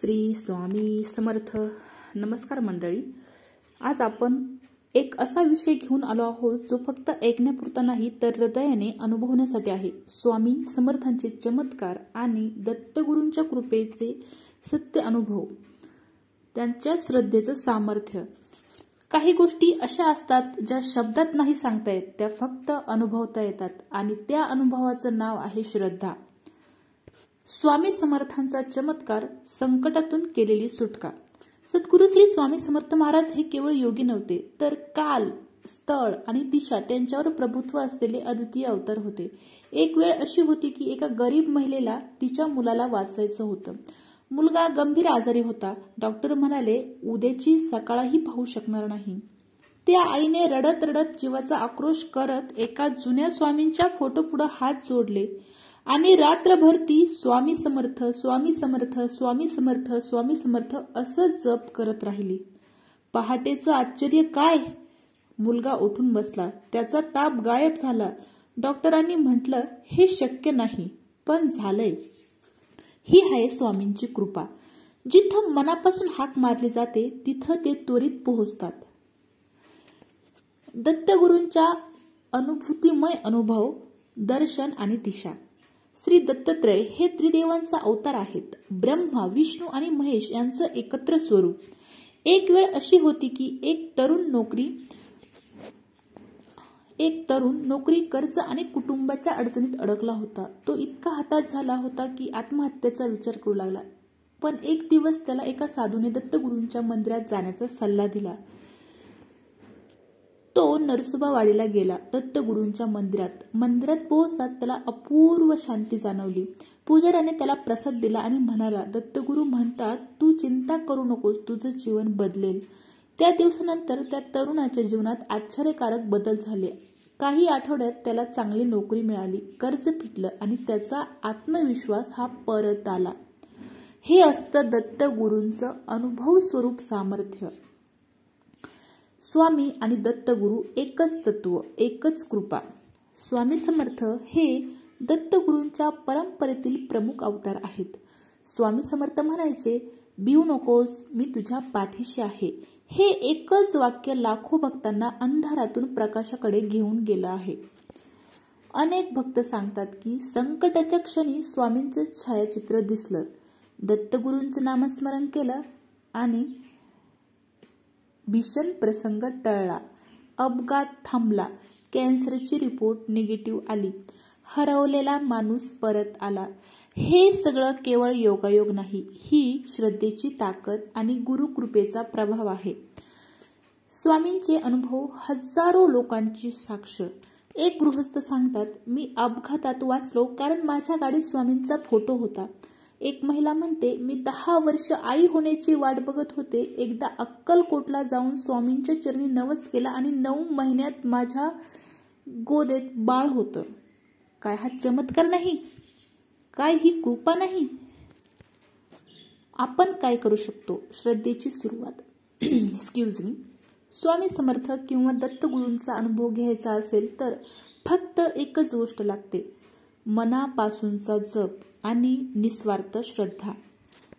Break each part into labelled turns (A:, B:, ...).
A: श्री स्वामी समर्थ. नमस्कार मंडळी. आज आपण एक असा विषय घेऊन आलो आहोत जो फक्त ऐकण्यापुरता नाही तर हृदयाने अनुभवण्यासाठी आहे. स्वामी समर्थांचे चमत्कार आणि दत्तगुरूंच्या कृपेचे सत्य अनुभव, त्यांच्या श्रद्धेचं सामर्थ्य. काही गोष्टी अशा असतात ज्या शब्दात नाही सांगता येत, त्या फक्त अनुभवता येतात आणि त्या अनुभवाचं नाव आहे श्रद्धा. स्वामी समर्थांचा चमत्कार, संकटातून केलेली सुटका. सद्गुरू श्री स्वामी समर्थ महाराज हे केवळ योगी नव्हते, तर काल, स्थळ आणि दिशा त्यांच्यावर प्रभुत्व असलेले अद्वितीय अवतार होते. एक वेळ अशी होती की एका गरीब महिलेला तिच्या मुलाला वाचवायचं होतं. मुलगा गंभीर आजारी होता. डॉक्टर म्हणाले उद्याची सकाळही पाहू शकणार नाही. त्या आईने रडत रडत जीवाचा आक्रोश करत एका जुन्या स्वामींच्या फोटोपुढे हात जोडले आणि रात्रभर ती स्वामी समर्थ, स्वामी समर्थ, स्वामी समर्थ, स्वामी समर्थ असं जप करत राहिली. पहाटेचं आश्चर्य काय, मुलगा उठून बसला. त्याचा ताप गायब झाला. डॉक्टरांनी म्हटलं हे शक्य नाही, पण झालंय. ही आहे स्वामींची कृपा. जिथं मनापासून हाक मारली जाते तिथं ते त्वरित पोहोचतात. दत्तगुरूंच्या अनुभूतीमय अनुभव, दर्शन आणि दिशा. श्री दत्तात्रय हे त्रिदेवांचा अवतार आहेत. ब्रह्मा, विष्णू आणि महेश यांचं एकत्र स्वरूप. एक वेळ अशी होती की एक तरुण नोकरी, कर्ज आणि कुटुंबाच्या अडचणीत अडकला होता. तो इतका हताश झाला होता की आत्महत्येचा विचार करू लागला. पण एक दिवस त्याला एका साधूने दत्तगुरूंच्या मंदिरात जाण्याचा सल्ला दिला. तो नरसोबावाडीला गेला. दत्तगुरूंच्या मंदिरात पोहोचताच त्याला अपूर्व शांती जाणवली. पुजाऱ्याने त्याला प्रसाद दिला आणि म्हणाला, दत्तगुरू म्हणतात तू चिंता करू नकोस, तुझं जीवन बदलेल. त्या दिवसानंतर त्या तरुणाच्या जीवनात आश्चर्यकारक बदल झाले. काही आठवड्यात त्याला चांगली नोकरी मिळाली, कर्ज फिटलं आणि त्याचा आत्मविश्वास हा परत आला. हे असतं दत्तगुरूंचं अनुभव स्वरूप सामर्थ्य. स्वामी आणि दत्तगुरू एकच तत्व, एकच कृपा. स्वामी समर्थ हे दत्तगुरूंच्या परंपरेतील प्रमुख अवतार आहेत. स्वामी समर्थ म्हणायचे, भिवू नकोस, मी तुझ्या पाठीशी आहे. हे एकच वाक्य लाखो भक्तांना अंधारातून प्रकाशाकडे घेऊन गेलं आहे. अनेक भक्त सांगतात की संकटाच्या क्षणी स्वामींचं छायाचित्र दिसलं, दत्तगुरूंचं नामस्मरण केलं आणि भीषण प्रसंग टळला. अपघात थांबला, कॅन्सरची रिपोर्ट निगेटिव्ह आली, हरवलेला माणूस परत आला. हे सगळं केवळ योगायोग नाही, ही श्रद्धेची ताकद आणि गुरुकृपेचा प्रभाव आहे. स्वामींचे अनुभव हजारो लोकांची साक्ष. एक गृहस्थ सांगतात, मी अपघातात वाचलो कारण माझ्या गाडीत स्वामींचा फोटो होता. एक महिला म्हणते, मी 10 वर्ष आई होण्याची वाट बघत होते. एकदा अक्कलकोटला जाऊन स्वामींच्या चरणी नवस केला आणि 9 महिन्यात माझ्या गोदेत बाळ होतं. काय हा चमत्कार नाही? काय ही कृपा नाही? आपण काय करू शकतो? श्रद्धेची सुरुवात. Excuse me. स्वामी समर्थ किंवा दत्तगुरूंचा अनुभव घ्यायचा असेल तर फक्त एकच गोष्ट लागते, मनापासूनचा जप आणि निस्वार्थ श्रद्धा.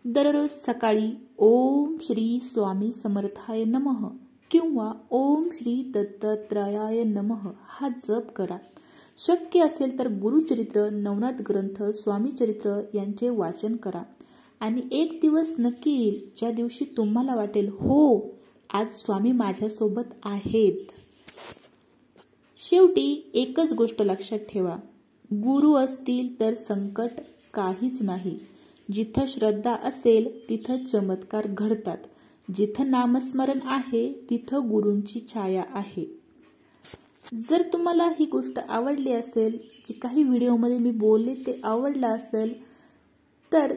A: दररोज सकाळी ओम श्री स्वामी समर्थाय नमः किंवा ओम श्री दत्तात्रयाय नमः हा जप करा. शक्य असेल तर गुरुचरित्र, नवनाथ ग्रंथ, स्वामी चरित्र यांचे वाचन करा. आणि एक दिवस नक्की येईल ज्या दिवशी तुम्हाला वाटेल, हो आज स्वामी माझ्यासोबत आहेत. शेवटी एकच गोष्ट लक्षात ठेवा, गुरु असतील तर संकट काहीच नाही. जिथं श्रद्धा असेल तिथं चमत्कार घडतात. जिथं नामस्मरण आहे तिथं गुरूंची छाया आहे. जर तुम्हाला ही गोष्ट आवडली असेल, जी काही व्हिडिओमध्ये मी बोलले ते आवडलं असेल तर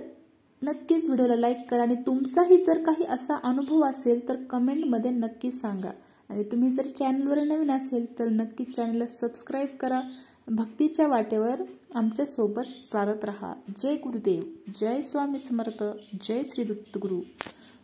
A: नक्कीच व्हिडिओला लाईक करा. आणि तुमचाही जर काही असा अनुभव असेल तर कमेंटमध्ये नक्की सांगा. आणि तुम्ही जर चॅनलवर नवीन असेल तर नक्कीच चॅनलला सबस्क्राईब करा. भक्तीच्या वाटेवर आमच्या सोबत चालत रहा. जय गुरुदेव, जय स्वामी समर्थ, जय श्री दत्तगुरु.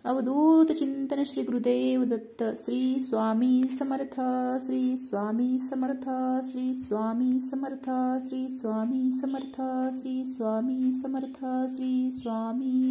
A: अवधूत चिंतन श्री गुरुदेव दत्त. श्री स्वामी समर्थ, श्री स्वामी समर्थ, श्री स्वामी समर्थ, श्री स्वामी समर्थ, श्री स्वामी समर्थ, श्री स्वामी